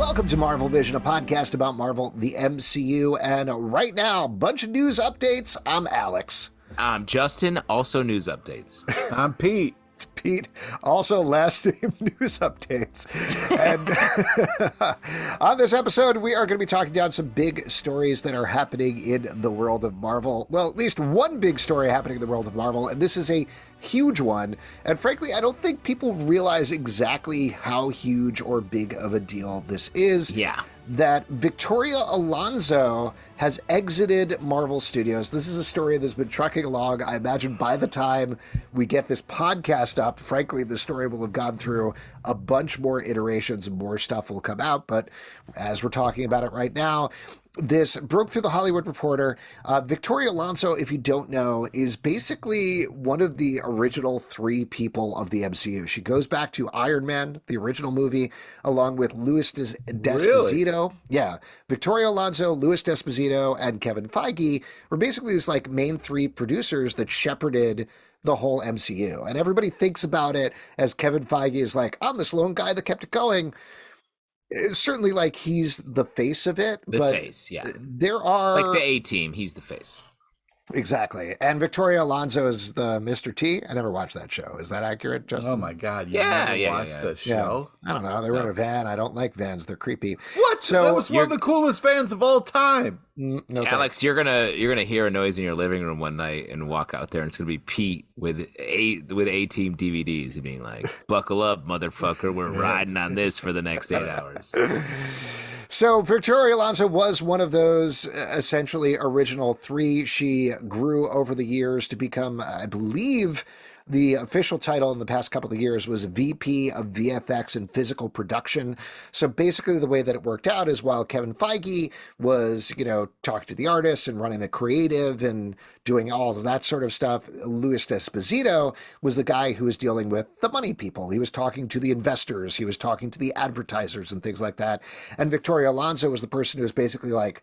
Welcome to Marvel Vision, a podcast about Marvel, the MCU, and right now, bunch of news updates. I'm Alex. I'm Justin, also news updates. I'm Pete. Pete, also last name news updates. And on this episode, we are going to be talking down some big stories that are happening in the world of Marvel. Well, at least one big story happening in the world of Marvel, and this is a huge one. And frankly, I don't think people realize exactly how huge or big of a deal this is. Yeah. That Victoria Alonso has exited Marvel Studios. This is a story that's been trucking along. I imagine by the time we get this podcast up, frankly, the story will have gone through a bunch more iterations and more stuff will come out. But as we're talking about it right now, this broke through the Hollywood Reporter. Victoria Alonso, if you don't know, is basically one of the original three people of the MCU. She goes back to Iron Man, the original movie, along with Louis D'Esposito. Really? Yeah. Victoria Alonso, Louis D'Esposito, and Kevin Feige were basically these like main three producers that shepherded the whole MCU. And everybody thinks about it as Kevin Feige is like, I'm this lone guy that kept it going. It's certainly like he's the face of it. The but face, yeah. There are... Like the A-team, he's the face. Exactly. And Victoria Alonso is the Mr. T. I never watched that show. Is that accurate, Justin? Oh my God! You Yeah, never yeah, watched yeah. that show? Yeah. I don't know. They were in a van. I don't like vans. They're creepy. What? So That was one of the coolest fans of all time. No, Alex, you're gonna hear a noise in your living room one night and walk out there, and it's gonna be Pete with A-team DVDs and being like, "Buckle up, motherfucker! We're riding on this for the next 8 hours." So Victoria Alonso was one of those essentially original three. She grew over the years to become, I believe, the official title in the past couple of years was VP of VFX and Physical Production. So basically the way that it worked out is while Kevin Feige was, talking to the artists and running the creative and doing all of that sort of stuff, Louis D'Esposito was the guy who was dealing with the money people. He was talking to the investors. He was talking to the advertisers and things like that. And Victoria Alonso was the person who was basically like,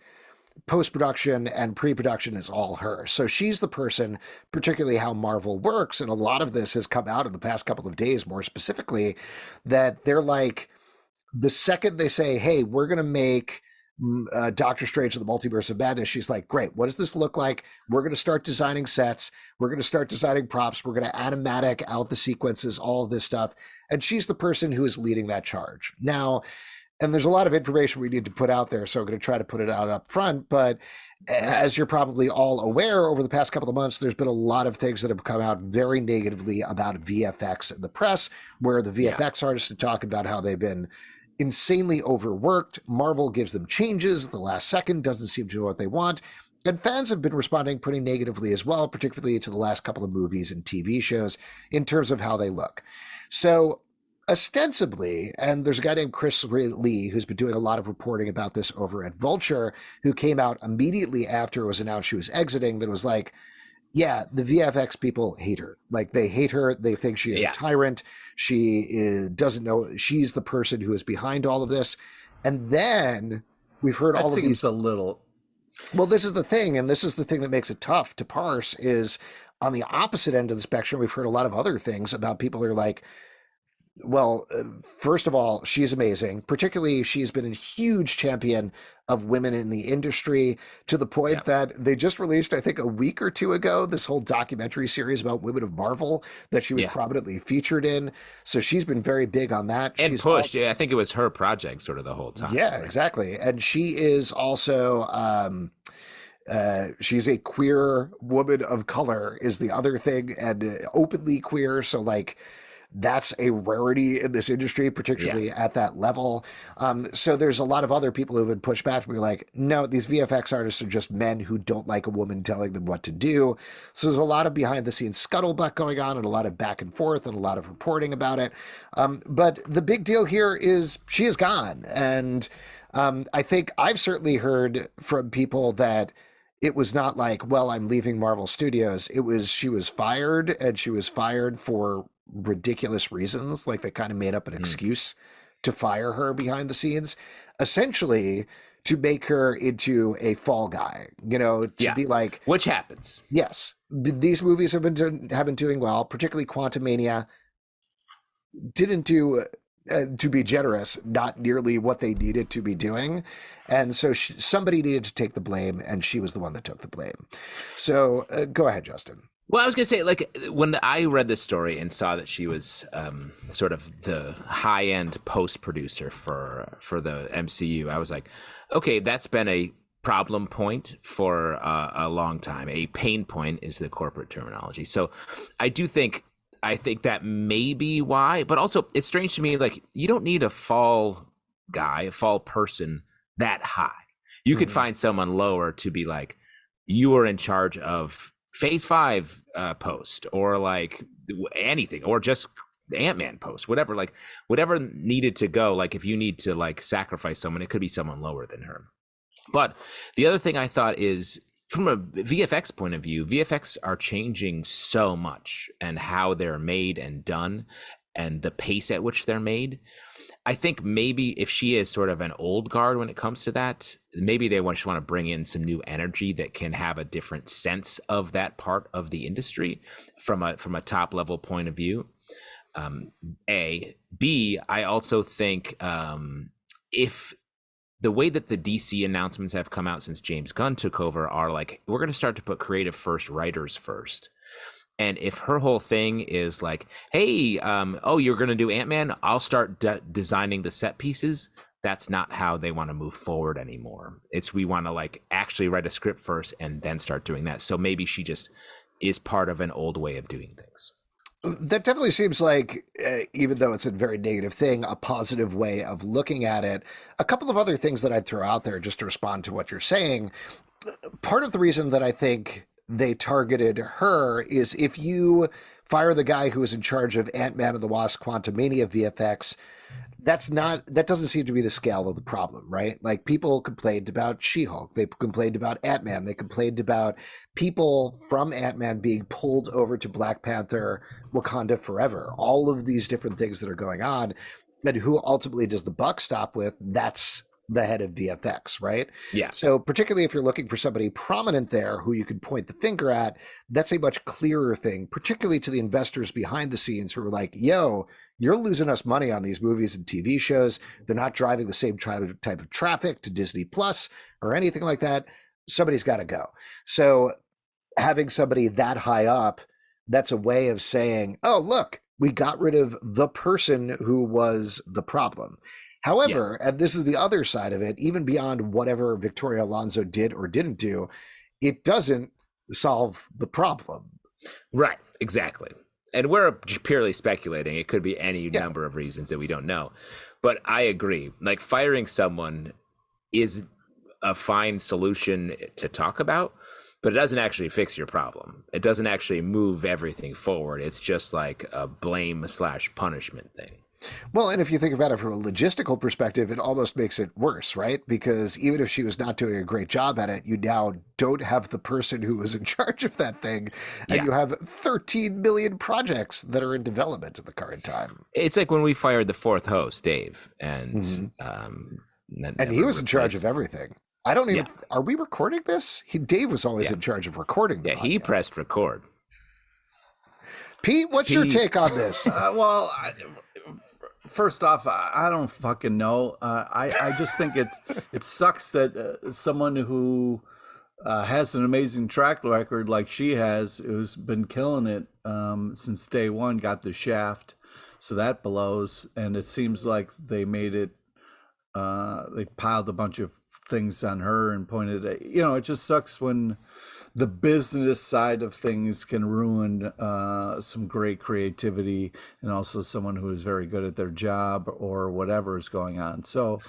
post-production and pre-production is all her. So she's the person, particularly how Marvel works, and a lot of this has come out in the past couple of days, more specifically, that they're like, the second they say, hey, we're going to make Doctor Strange and the Multiverse of Madness, she's like, great, what does this look like? We're going to start designing sets. We're going to start designing props. We're going to animatic out the sequences, all of this stuff. And she's the person who is leading that charge. Now, and there's a lot of information we need to put out there, so I'm going to try to put it out up front. But as you're probably all aware, over the past couple of months, there's been a lot of things that have come out very negatively about VFX in the press, where the VFX artists are talking about how they've been insanely overworked. Marvel gives them changes at the last second, doesn't seem to know what they want. And fans have been responding pretty negatively as well, particularly to the last couple of movies and TV shows in terms of how they look. So ostensibly, and there's a guy named Chris Lee who's been doing a lot of reporting about this over at Vulture, who came out immediately after it was announced she was exiting, that was like, yeah, the VFX people hate her. Like, they hate her. They think she is a tyrant. Doesn't know she's the person who is behind all of this. And then we've heard all of these. That seems a little. Well, this is the thing, and this is the thing that makes it tough to parse, is on the opposite end of the spectrum, we've heard a lot of other things about people who are like, well, first of all, she's amazing. Particularly, she's been a huge champion of women in the industry, to the point that they just released, I think, a week or two ago, this whole documentary series about women of Marvel that she was prominently featured in. So she's been very big on that. And she's pushed. I think it was her project sort of the whole time. Yeah, right? Exactly. And she is also... she's a queer woman of color is the other thing, and openly queer. So like, that's a rarity in this industry, particularly at that level. So there's a lot of other people who have been pushed back to be like, no, these VFX artists are just men who don't like a woman telling them what to do. So there's a lot of behind the scenes scuttlebutt going on and a lot of back and forth and a lot of reporting about it. But the big deal here is she is gone. And I think I've certainly heard from people that it was not like, well, I'm leaving Marvel Studios. It was, she was fired, and she was fired for ridiculous reasons. Like, they kind of made up an excuse to fire her behind the scenes, essentially to make her into a fall guy, to be like, which happens. Yes. These movies have been doing well, particularly Quantumania didn't do to be generous, not nearly what they needed to be doing. And so somebody needed to take the blame, and she was the one that took the blame. So go ahead, Justin. Well, I was going to say, like, when I read this story and saw that she was sort of the high-end post-producer for the MCU, I was like, okay, that's been a problem point for a long time. A pain point is the corporate terminology. So I think that may be why, but also it's strange to me, like, you don't need a fall person that high. You could find someone lower to be like, you are in charge of Phase 5 post, or like anything, or just Ant-Man post, whatever needed to go. Like, if you need to like sacrifice someone, it could be someone lower than her. But the other thing I thought is, from a VFX point of view, VFX are changing so much, and how they're made and done, and the pace at which they're made. I think maybe if she is sort of an old guard when it comes to that, maybe they just want to bring in some new energy that can have a different sense of that part of the industry from a top level point of view. B, I also think if the way that the DC announcements have come out since James Gunn took over are like, we're going to start to put creative first, writers first. And if her whole thing is like, hey, you're going to do Ant-Man, I'll start designing the set pieces, that's not how they want to move forward anymore. It's, we want to like actually write a script first and then start doing that. So maybe she just is part of an old way of doing things. That definitely seems like, even though it's a very negative thing, a positive way of looking at it. A couple of other things that I'd throw out there just to respond to what you're saying. Part of the reason that I think they targeted her is, if you fire the guy who was in charge of Ant-Man and the Wasp Quantumania VFX, that doesn't seem to be the scale of the problem, right? Like, people complained about She-Hulk, they complained about Ant-Man, they complained about people from Ant-Man being pulled over to Black Panther, Wakanda Forever, all of these different things that are going on. And who ultimately does the buck stop with? That's the head of VFX, right? Yeah. So particularly if you're looking for somebody prominent there who you can point the finger at, that's a much clearer thing, particularly to the investors behind the scenes who are like, yo, you're losing us money on these movies and TV shows. They're not driving the same type of traffic to Disney Plus or anything like that. Somebody's got to go. So having somebody that high up, that's a way of saying, oh, look, we got rid of the person who was the problem. However, and this is the other side of it, even beyond whatever Victoria Alonso did or didn't do, it doesn't solve the problem. Right, exactly. And we're purely speculating. It could be any number of reasons that we don't know. But I agree. Like, firing someone is a fine solution to talk about, but it doesn't actually fix your problem. It doesn't actually move everything forward. It's just like a blame/punishment thing. Well, and if you think about it from a logistical perspective, it almost makes it worse, right? Because even if she was not doing a great job at it, you now don't have the person who was in charge of that thing. And you have 13 million projects that are in development at the current time. It's like when we fired the fourth host, Dave, and and he was in charge of everything. I don't even, are we recording this? Dave was always in charge of recording the podcast. He pressed record. Pete, what's your take on this? First off, I don't fucking know. I just think it sucks that someone who has an amazing track record like she has, who's been killing it since day one, got the shaft. So that blows. And it seems like they made it, they piled a bunch of things on her and pointed at, it just sucks when the business side of things can ruin some great creativity, and also someone who is very good at their job or whatever is going on. So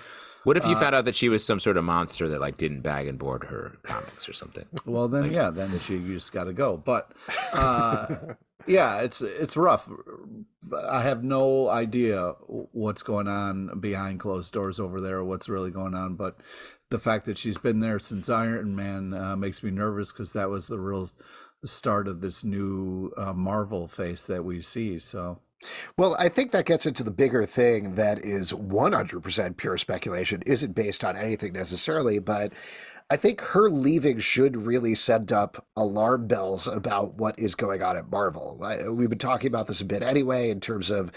what if you found out that she was some sort of monster that like didn't bag and board her comics or something? Well, then, then you just got to go. But it's rough. I have no idea what's going on behind closed doors over there, what's really going on. But the fact that she's been there since Iron Man makes me nervous, because that was the real start of this new Marvel face that we see. So, well, I think that gets into the bigger thing that is 100% pure speculation, isn't based on anything necessarily, but I think her leaving should really send up alarm bells about what is going on at Marvel. We've been talking about this a bit anyway, in terms of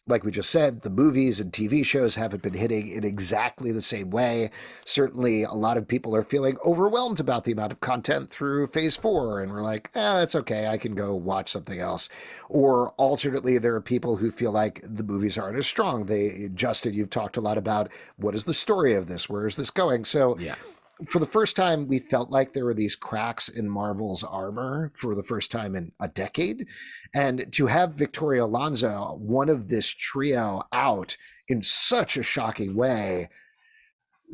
like we just said, the movies and TV shows haven't been hitting in exactly the same way. Certainly, a lot of people are feeling overwhelmed about the amount of content through phase 4, and we're like, that's okay, I can go watch something else. Or alternately, there are people who feel like the movies aren't as strong. Justin, you've talked a lot about what is the story of this? Where is this going? So Yeah. for the first time, we felt like there were these cracks in Marvel's armor for the first time in a decade. And to have Victoria Alonso, one of this trio, out in such a shocking way,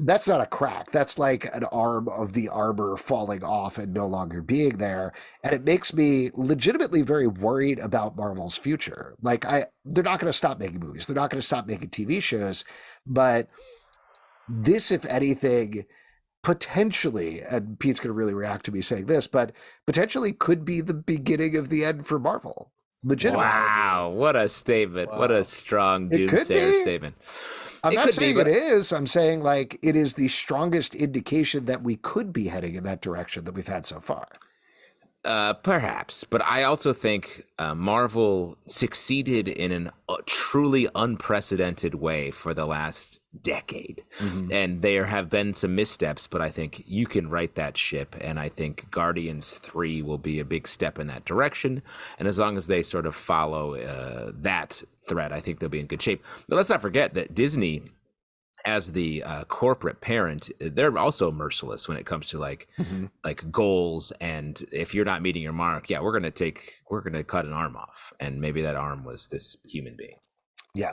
that's not a crack. That's like an arm of the armor falling off and no longer being there. And it makes me legitimately very worried about Marvel's future. Like, they're not going to stop making movies. They're not going to stop making TV shows. But this, if anything, potentially, and Pete's going to really react to me saying this, but potentially could be the beginning of the end for Marvel. Legitimately. Wow, what a statement. Wow. What a strong It could doomsayer be. statement. I'm It not could saying be, but it is. I'm saying like it is the strongest indication that we could be heading in that direction that we've had so far. Perhaps, but I also think Marvel succeeded in a truly unprecedented way for the last decade. And there have been some missteps, but I think you can right that ship. And I think Guardians 3 will be a big step in that direction. And as long as they sort of follow that thread, I think they'll be in good shape. But let's not forget that Disney, as the corporate parent, they're also merciless when it comes to like goals. And if you're not meeting your mark, we're gonna cut an arm off, and maybe that arm was this human being. Yeah.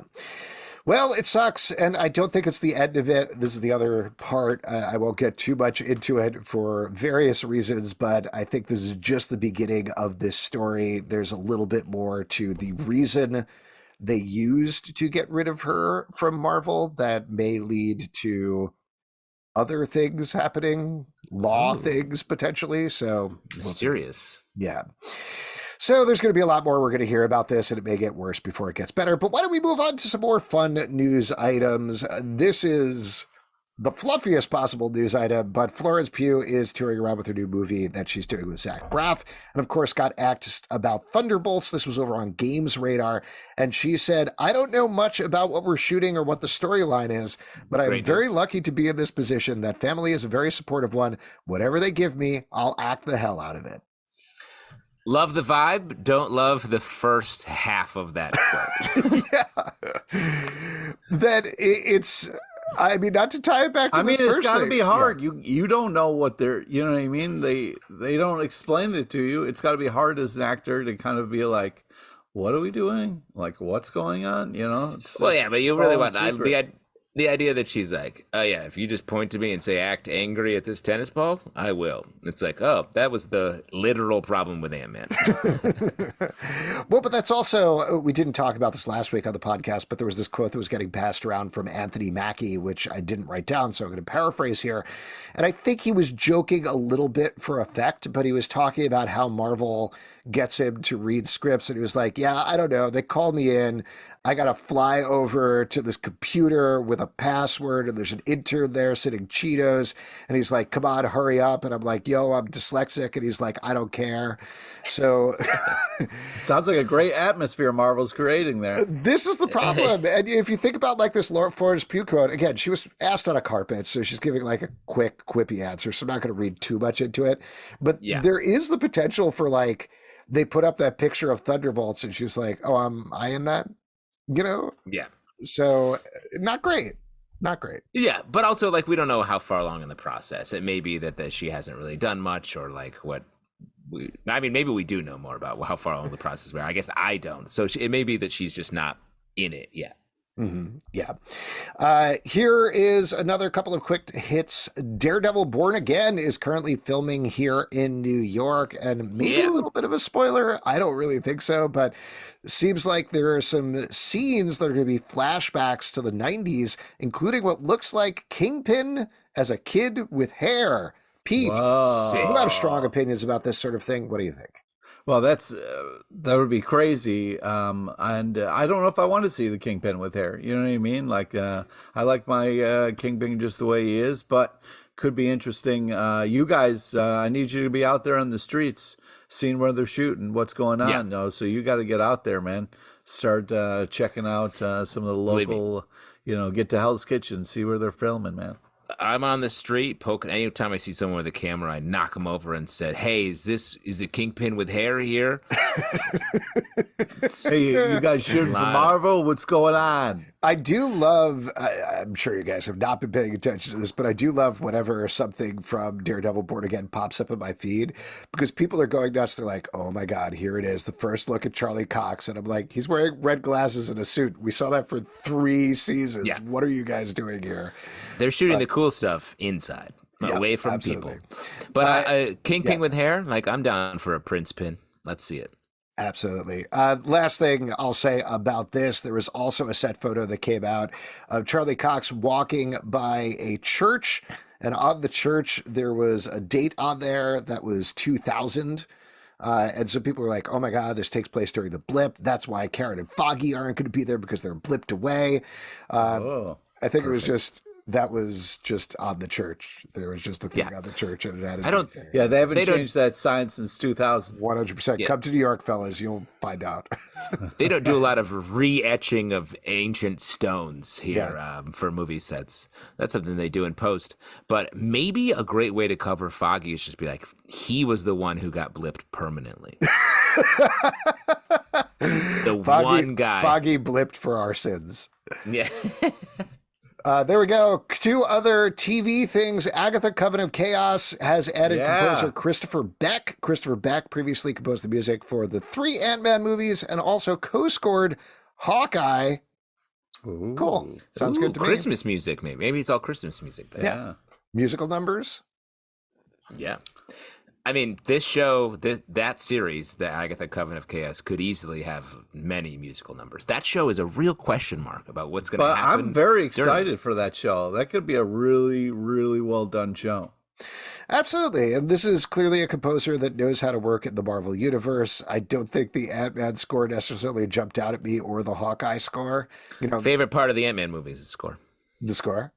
Well, it sucks, and I don't think it's the end of it. This is the other part. I won't get too much into it for various reasons, but I think this is just the beginning of this story. There's a little bit more to the reason they used to get rid of her from Marvel that may lead to other things happening, things potentially. So Mysterious. Yeah. So there's going to be a lot more we're going to hear about this, and it may get worse before it gets better. But why don't we move on to some more fun news items? This is the fluffiest possible news item, but Florence Pugh is touring around with her new movie that she's doing with Zach Braff, and of course got asked about Thunderbolts. This was over on Games Radar, and she said, I don't know much about what we're shooting or what the storyline is, but I'm very lucky to be in this position. That family is a very supportive one. Whatever they give me, I'll act the hell out of it. Love the vibe, don't love the first half of that quote. That it's, I mean, not to tie it back to this it's first got to thing. be hard. You don't know what they're, you know what I mean? They don't explain it to you. It's got to be hard as an actor to kind of be like, what are we doing? Like, what's going on? You know? But you really want the idea that she's like, oh yeah, if you just point to me and say act angry at this tennis ball, I will. It's like, oh, that was the literal problem with Ant-Man. Well, but that's also, we didn't talk about this last week on the podcast, but there was this quote that was getting passed around from Anthony Mackie, which I didn't write down, so I'm going to paraphrase here. And I think he was joking a little bit for effect, but he was talking about how Marvel gets him to read scripts, and he was like, yeah, I don't know, they call me in, I got to fly over to this computer with a password, and there's an intern there sitting Cheetos, and he's like, come on, hurry up. And I'm like, yo, I'm dyslexic. And he's like, I don't care. So sounds like a great atmosphere Marvel's creating there. This is the problem. And if you think about like this Florence Pugh quote, again, she was asked on a carpet, so she's giving like a quick, quippy answer. So I'm not going to read too much into it. But there is the potential for like, they put up that picture of Thunderbolts, and she was like, oh, I in that? You know? Yeah. So not great. Not great. Yeah, but also like we don't know how far along in the process. It may be that she hasn't really done much, or like maybe we do know more about how far along the process we are. I guess I don't. So it may be that she's just not in it yet. Mm-hmm. Yeah. Here is another couple of quick hits. Daredevil Born Again is currently filming here in New York, and maybe a little bit of a spoiler. I don't really think so, but seems like there are some scenes that are going to be flashbacks to the 90s, including what looks like Kingpin as a kid with hair. Pete, you have strong opinions about this sort of thing. What do you think? Well, that would be crazy, and I don't know if I want to see the Kingpin with hair. You know what I mean? Like, I like my Kingpin just the way he is, but could be interesting. You guys, I need you to be out there on the streets, seeing where they're shooting, what's going on. No, so you got to get out there, man. start checking out some of the Believe me. local, get to Hell's Kitchen, see where they're filming, man. I'm on the street poking. Anytime I see someone with a camera, I knock them over and said, "Hey, is it Kingpin with hair here?" Hey, you guys shooting for Marvel? What's going on? I do love, I'm sure you guys have not been paying attention to this, but I do love whenever something from Daredevil Born Again pops up in my feed, because people are going nuts. They're like, oh my God, here it is. The first look at Charlie Cox. And I'm like, he's wearing red glasses and a suit. We saw that for 3 seasons. Yeah. What are you guys doing here? They're shooting the cool stuff inside, away from absolutely. people. But Kingpin with hair, like, I'm down for a Prince pin. Let's see it. Absolutely. Last thing I'll say about this, there was also a set photo that came out of Charlie Cox walking by a church, and on the church there was a date on there that was 2000. And so people were like, oh my God, this takes place during the blip. That's why Karen and Foggy aren't going to be there, because they're blipped away. I think that was just on the church. There was just a thing on the church, and it had. They haven't changed that sign since 2000. 100%. Yeah. Come to New York, fellas. You'll find out. They don't do a lot of re-etching of ancient stones here for movie sets. That's something they do in post. But maybe a great way to cover Foggy is just be like, he was the one who got blipped permanently. One guy. Foggy blipped for our sins. Yeah. There we go. 2 other TV things. Agatha Coven of Chaos has added composer Christopher Beck. Christopher Beck previously composed the music for the 3 Ant-Man movies and also co-scored Hawkeye. Ooh. Cool. Sounds good to Christmas music, maybe. Maybe it's all Christmas music there. Yeah. Musical numbers? Yeah. I mean, this show, that series, the Agatha Coven of Chaos, could easily have many musical numbers. That show is a real question mark about what's going to happen. But I'm very excited for that show. That could be a really, really well done show. Absolutely. And this is clearly a composer that knows how to work in the Marvel Universe. I don't think the Ant-Man score necessarily jumped out at me, or the Hawkeye score. Favorite part of the Ant-Man movies is the score. The score?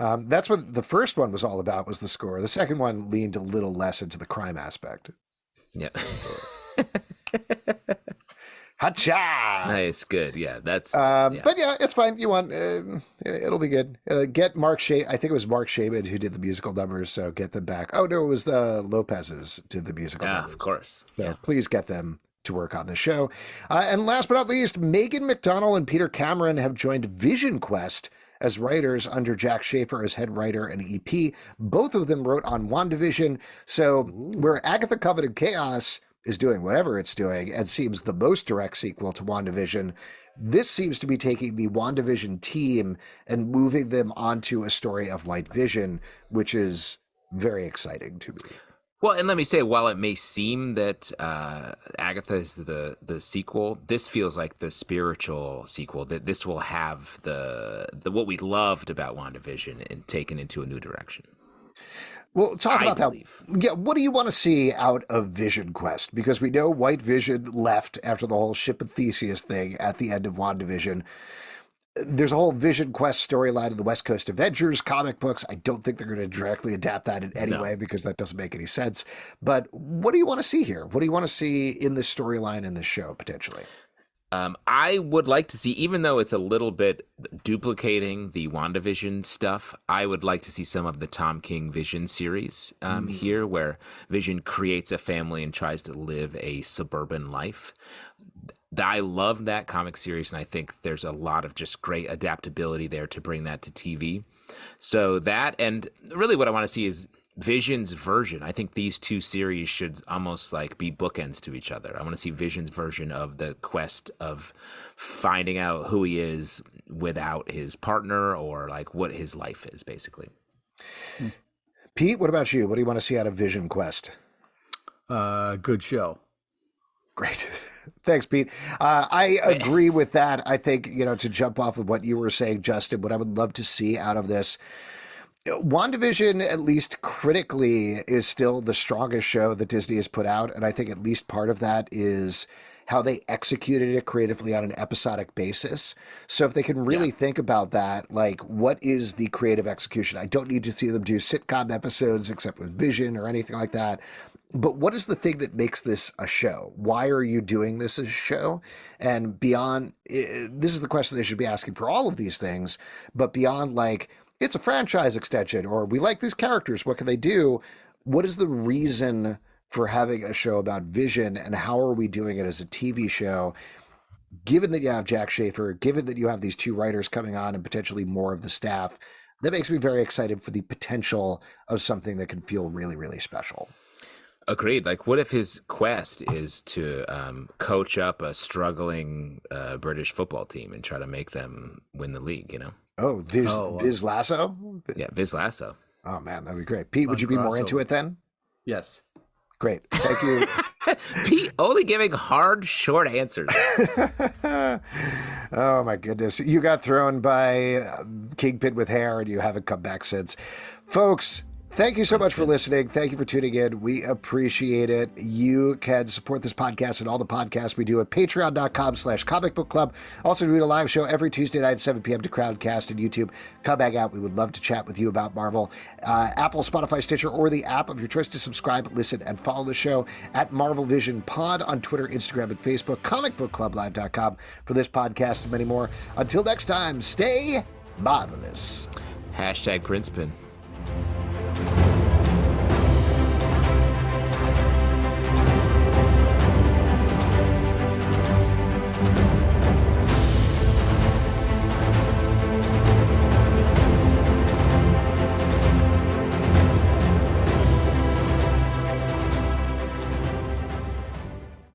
That's what the first one was all about, was the score. The second one leaned a little less into the crime aspect. Yeah. Hacha! Nice, good. Yeah, that's. But yeah, it's fine. You want it'll be good. Get Mark Shea. I think it was Mark Shaman who did the musical numbers, so get them back. Oh no, it was the Lopez's did the musical numbers. Of course. So please get them to work on the show. And last but not least, Megan McDonnell and Peter Cameron have joined Vision Quest as writers under Jac Schaeffer as head writer and EP. Both of them wrote on WandaVision. So where Agatha Coven of Chaos is doing whatever it's doing and seems the most direct sequel to WandaVision, this seems to be taking the WandaVision team and moving them onto a story of White Vision, which is very exciting to me. Well, and let me say, while it may seem that Agatha is the sequel, this feels like the spiritual sequel. That this will have the what we loved about WandaVision and taken into a new direction. Well, talk about that. Yeah, what do you want to see out of Vision Quest? Because we know White Vision left after the whole Ship of Theseus thing at the end of WandaVision. There's a whole Vision Quest storyline in the West Coast Avengers comic books. I don't think they're going to directly adapt that in any way, because that doesn't make any sense. But what do you want to see here? What do you want to see in this storyline in this show, potentially? I would like to see, even though it's a little bit duplicating the WandaVision stuff, I would like to see some of the Tom King Vision series here, where Vision creates a family and tries to live a suburban life. I love that comic series, and I think there's a lot of just great adaptability there to bring that to TV. So that, and really what I want to see is Vision's version. I think these two series should almost like be bookends to each other. I want to see Vision's version of the quest of finding out who he is without his partner, or like what his life is, basically. Pete, what about you? What do you want to see out of Vision Quest? Good show. Great. Thanks, Pete. I agree with that. I think, to jump off of what you were saying, Justin, what I would love to see out of this, WandaVision, at least critically, is still the strongest show that Disney has put out. And I think at least part of that is how they executed it creatively on an episodic basis. So if they can really think about that, like, what is the creative execution? I don't need to see them do sitcom episodes except with Vision or anything like that. But what is the thing that makes this a show? Why are you doing this as a show? And beyond, this is the question they should be asking for all of these things. But beyond, like, it's a franchise extension, or we like these characters, what can they do? What is the reason for having a show about Vision, and how are we doing it as a TV show? Given that you have Jac Schaeffer, given that you have these two writers coming on and potentially more of the staff, that makes me very excited for the potential of something that can feel really, really special. Agreed. Like, what if his quest is to coach up a struggling British football team and try to make them win the league, you know? Oh, Viz Lasso? Yeah, Viz Lasso. Oh, man, that'd be great. Pete, would you be more into it then? Yes. Great. Thank you. Pete only giving hard, short answers. Oh, my goodness. You got thrown by Kingpin with hair, and you haven't come back since. Folks, thank you so much for listening. Thank you for tuning in. We appreciate it. You can support this podcast and all the podcasts we do at patreon.com/comic book club. Also, we do a live show every Tuesday night at 7 p.m. to Crowdcast and YouTube. Come hang out. We would love to chat with you about Marvel. Apple, Spotify, Stitcher, or the app of your choice to subscribe, listen, and follow the show at Marvel Vision Pod on Twitter, Instagram, and Facebook. comicbookclublive.com for this podcast and many more. Until next time, stay marvelous. #Princepin.